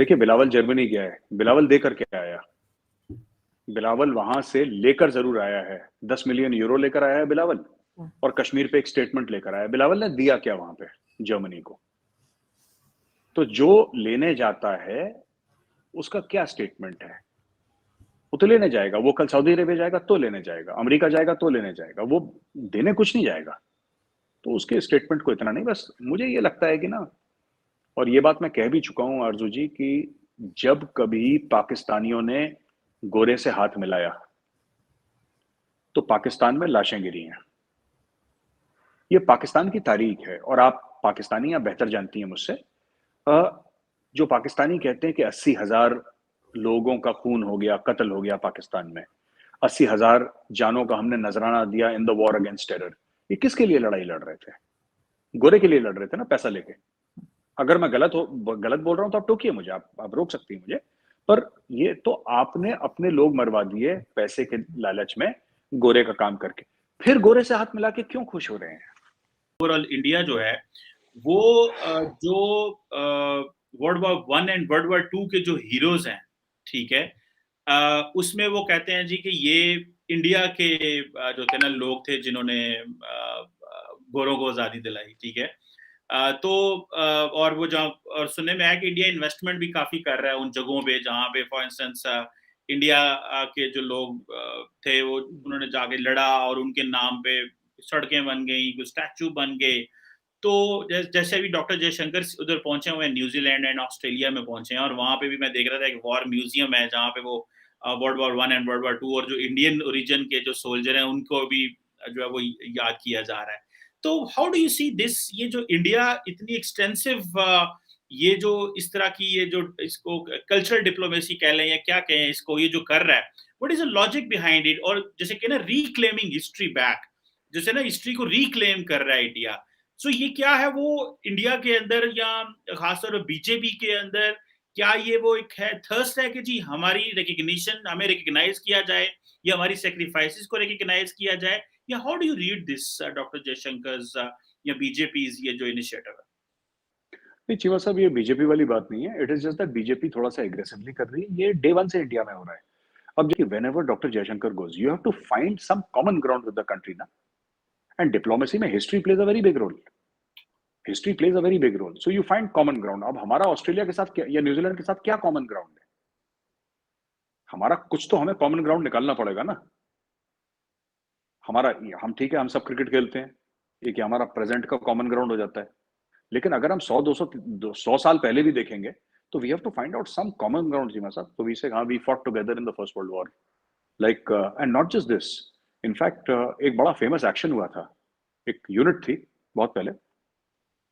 देखिए, बिलावल जर्मनी गया है, बिलावल देकर के आया। बिलावल वहां से लेकर जरूर आया है, 10 मिलियन यूरो लेकर आया है बिलावल, और कश्मीर पे एक स्टेटमेंट लेकर आया। बिलावल ने दिया क्या वहां पे जर्मनी को? तो जो लेने जाता है उसका क्या स्टेटमेंट है? वो तो लेने जाएगा, वो कल सऊदी अरेबिया जाएगा तो लेने जाएगा, अमेरिका जाएगा तो लेने जाएगा, वो देने कुछ नहीं जाएगा। तो उसके स्टेटमेंट को इतना नहीं, बस मुझे ये लगता है कि ना, और ये बात मैं कह भी चुका हूं आरजू जी, कि जब कभी पाकिस्तानियों ने गोरे से हाथ मिलाया तो पाकिस्तान में लाशें गिरी हैं। ये पाकिस्तान की तारीख है, और आप पाकिस्तानी आप बेहतर जानती हैं मुझसे। जो पाकिस्तानी कहते हैं कि 80,000 लोगों का खून हो गया, कत्ल हो गया पाकिस्तान में, 80,000 जानों का हमने नजराना दिया in the war against terror, ये किसके लिए लड़ाई लड़ रहे थे? गोरे के लिए लड़ रहे थे ना, पैसा लेके। अगर मैं गलत बोल रहा हूं तो आप टोकिए मुझे, आप रोक सकती हैं मुझे। पर ये तो आपने अपने लोग मरवा दिए पैसे के लालच में, गोरे का काम करके। फिर गोरे से हाथ मिला के क्यों खुश हो रहे हैं? ओवरऑल इंडिया जो है वो जो world war one and world war two के जो हीरोज हैं, ठीक है, उसमें वो कहते हैं जी कि ये इंडिया के जो थे ना लोग थे जिन्होंने गोरों को आजादी दिलाई, ठीक है। तो और वो जहाँ और सुनने में आया कि इंडिया इन्वेस्टमेंट भी काफी कर रहा है उन जगहों पे जहाँ पे फॉर इंस्टेंस इंडिया के जो लोग थे वो उन्होंने जाके लड़ा और उनके नाम पे सड़कें बन गई, कुछ स्टैचू बन गए। तो जैसे अभी डॉक्टर जयशंकर उधर पहुंचे हुए हैं, न्यूजीलैंड एंड ऑस्ट्रेलिया में पहुंचे हैं, और वहां पे भी मैं देख रहा था एक वॉर म्यूजियम है जहाँ पे वो world war one and world war two और जो इंडियन ओरिजिन के जो सोल्जर हैं उनको भी जो है वो याद किया जा रहा है। तो how do you see this, ये जो इंडिया इतनी एक्सटेंसिव ये जो इस तरह की ये जो इसको कल्चरल डिप्लोमेसी कह लें या क्या कहें इसको, ये जो कर रहा है, what is the logic behind it? और जैसे कि ना रिक्लेमिंग हिस्ट्री बैक, जैसे ना हिस्ट्री को रिक्लेम कर रहा है इंडिया। सो ये क्या है वो इंडिया के अंदर या खासतौर पर बीजेपी के अंदर, क्या ये वो एक है थर्स्ट है कि जी हमारी रिकग्निशन, हमें रिकग्नाइज किया जाए या हमारी सेक्रीफाइसेस को रिकग्नाइज किया जाए, या how do you read this doctor Jaishankar या बीजेपी ये जो इनिशिएटिव है? नहीं चीमा साहब, ये बीजेपी वाली बात नहीं है। It is just that BJP थोड़ा सा एग्रेसिवली कर रही है, ये डे वन से इंडिया में हो रहा है। अब देखिए, whenever doctor Jaishankar goes, you have to find some common ground with the country ना। एंड डिप्लोमेसी में history plays a very big role. History plays a very big role, so you find common ground. अब हमारा Australia के साथ या New Zealand के साथ क्या कॉमन ग्राउंड है? हमारा कुछ तो हमें कॉमन ग्राउंड निकालना पड़ेगा ना। हमारा, हम ठीक है, हम सब क्रिकेट खेलते हैं, एक हमारा प्रेजेंट का कॉमन ग्राउंड हो जाता है। लेकिन अगर हम 100 साल पहले भी देखेंगे, तो we have to find out some common ground जीमा साहब। तो वी से, हाँ, we fought together in the first world war, like, and not just this. In fact एक बड़ा फेमस एक्शन हुआ था, एक यूनिट थी बहुत पहले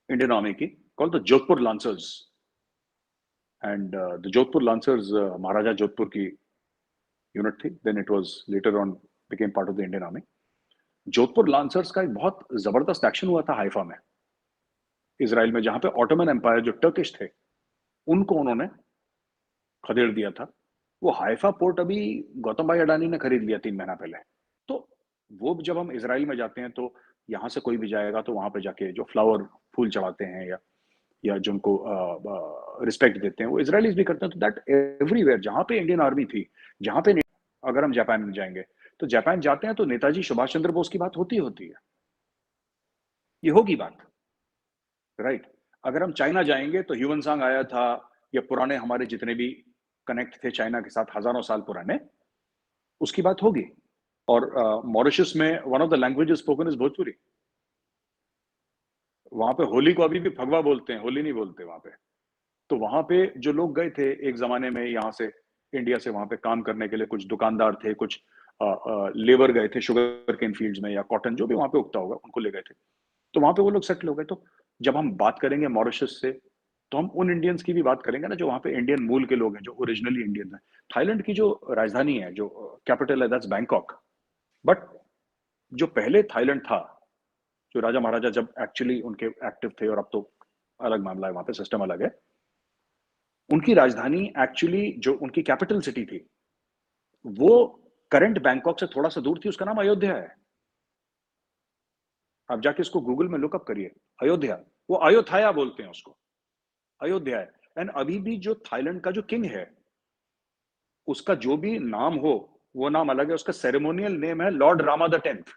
इंडियन आर्मी की, called the Jodhpur Lancers. And the Jodhpur Lancers Maharaja Jodhpur की यूनिट थी। Then it was later on became part of the Indian Army. Jodhpur Lancers का एक बहुत जबरदस्त एक्शन हुआ था हाइफा में, इसराइल में, जहां पे ऑटोमन एम्पायर जो टर्किश थे उनको उन्होंने खदेड़ दिया था। वो हाइफा पोर्ट अभी गौतम भाई अडानी ने खरीद लिया 3 महीना पहले। तो वो जब हम इसराइल में जाते हैं, तो यहाँ से कोई भी जाएगा तो वहां पे जाके जो फ्लावर, फूल चढ़ाते हैं, या जो उनको रिस्पेक्ट देते हैं, वो इसराइलीज भी करते हैं। तो दैट एवरीवेयर जहां पे इंडियन आर्मी थी, जहां पे, अगर हम जापान में जाएंगे, तो जापान जाते हैं तो नेताजी सुभाष चंद्र बोस की बात होती है, ये होगी बात, राइट। अगर हम चाइना जाएंगे तो ह्यूमन सांग आया था, या पुराने हमारे जितने भी कनेक्ट थे चाइना के साथ हजारों साल पुराने, उसकी बात होगी। और मॉरिशस में one of the languages spoken is Bhojpuri. वहां पे होली को अभी भी फगवा बोलते हैं, होली नहीं बोलते वहां पे। तो वहां पे जो लोग गए थे एक जमाने में यहाँ से, इंडिया से, वहां पे काम करने के लिए, कुछ दुकानदार थे, कुछ लेबर गए थे शुगर केन फील्ड्स में, या कॉटन जो भी वहां पे उगता होगा, उनको ले गए थे। तो वहां पे वो लोग सेटल हो गए। तो जब हम बात करेंगे मॉरिशस से, तो हम उन इंडियंस की भी बात करेंगे ना जो वहां पे इंडियन मूल के लोग हैं, जो ओरिजिनली इंडियन है। थाईलैंड की जो राजधानी है, जो कैपिटल है, दैट्स बैंकॉक। बट जो पहले थाईलैंड था, जो राजा महाराजा जब एक्चुअली उनके एक्टिव थे, और अब तो अलग मामला है, वहां पे सिस्टम अलग है। उनकी राजधानी एक्चुअली, जो उनकी कैपिटल सिटी थी, वो करंट बैंकॉक से थोड़ा सा दूर थी, उसका नाम अयोध्या है। आप जाके इसको गूगल में लुकअप करिए, अयोध्या। वो अयोध्या बोलते हैं उसको, अयोध्या है। एंड अभी भी जो थाईलैंड का जो किंग है, उसका जो भी नाम हो, वो नाम अलग है, उसका सेरेमोनियल नेम है लॉर्ड रामा द 10th।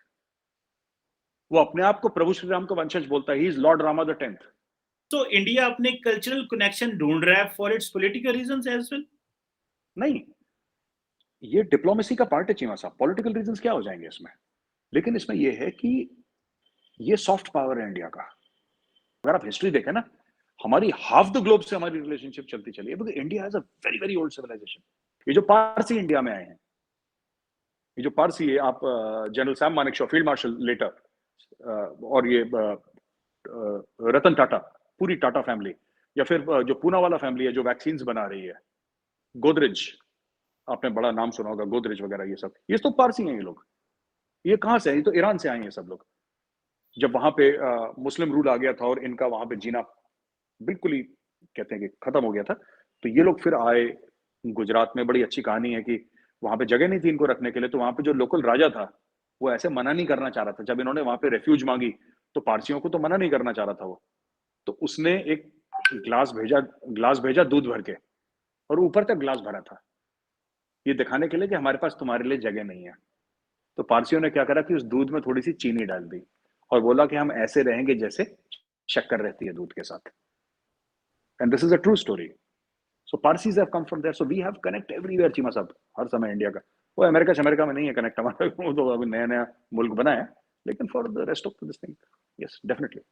वो अपने आप को प्रभु श्री राम का वंशज बोलता है, he is lord Rama the 10th। तो इंडिया अपने कल्चरल कनेक्शन ढूंढ रहा है for its political reasons as well? नहीं, ये डिप्लोमेसी का पार्ट है चीमा साहब, पॉलिटिकल रीजंस क्या हो जाएंगे इसमें? लेकिन इसमें ये है कि ये सॉफ्ट पावर है इंडिया का। अगर आप हिस्ट्री देखें ना, हमारी हाफ द ग्लोब से हमारी रिलेशनशिप चलती चली है, because India has a very very old civilisation. ये जो पारसी इंडिया में आए हैं, ये जो पारसी है, आप general Sam Manekshaw, field marshal later, और ये रतन टाटा, पूरी टाटा फैमिली, या फिर जो पूनावाला फैमिली है जो वैक्सीन्स बना रही है, गोदरेज, आपने बड़ा नाम सुना होगा, गोदरेज वगैरह, ये सब तो पारसी हैं ये लोग। ये कहाँ से हैं? ये तो ईरान से आए हैं सब लोग। जब वहां पे मुस्लिम रूल आ गया था और इनका वहां पे जीना बिल्कुल ही, कहते हैं कि खत्म हो गया था, तो ये लोग फिर आए। गुजरात में बड़ी अच्छी कहानी है कि वहां पे जगह नहीं थी इनको रखने के लिए, तो वहां पे जो लोकल राजा था, वो ऐसे मना नहीं करना चाह रहा था। जब इन्होंने वहां पे रेफ्यूज मांगी, तो पारसियों को तो मना नहीं करना चाह रहा था वो, तो उसने एक ग्लास भेजा दूध भर के, और ऊपर तक ग्लास भरा था, ये दिखाने के लिए कि हमारे पास तुम्हारे लिए जगह नहीं है। तो पारसियों ने क्या करा कि उस दूध में थोड़ी सी चीनी डाल दी, और बोला कि हम ऐसे रहेंगे जैसे शक्कर रहती है दूध के साथ। And this is a true story. So Parsis have come from there, so we have connect everywhere Cheema साहब, हर समय इंडिया का। वो अमेरिका में नहीं है कनेक्ट हमारा, वो तो अभी नया नया मुल्क बना है, लेकिन for the rest of this thing, yes definitely.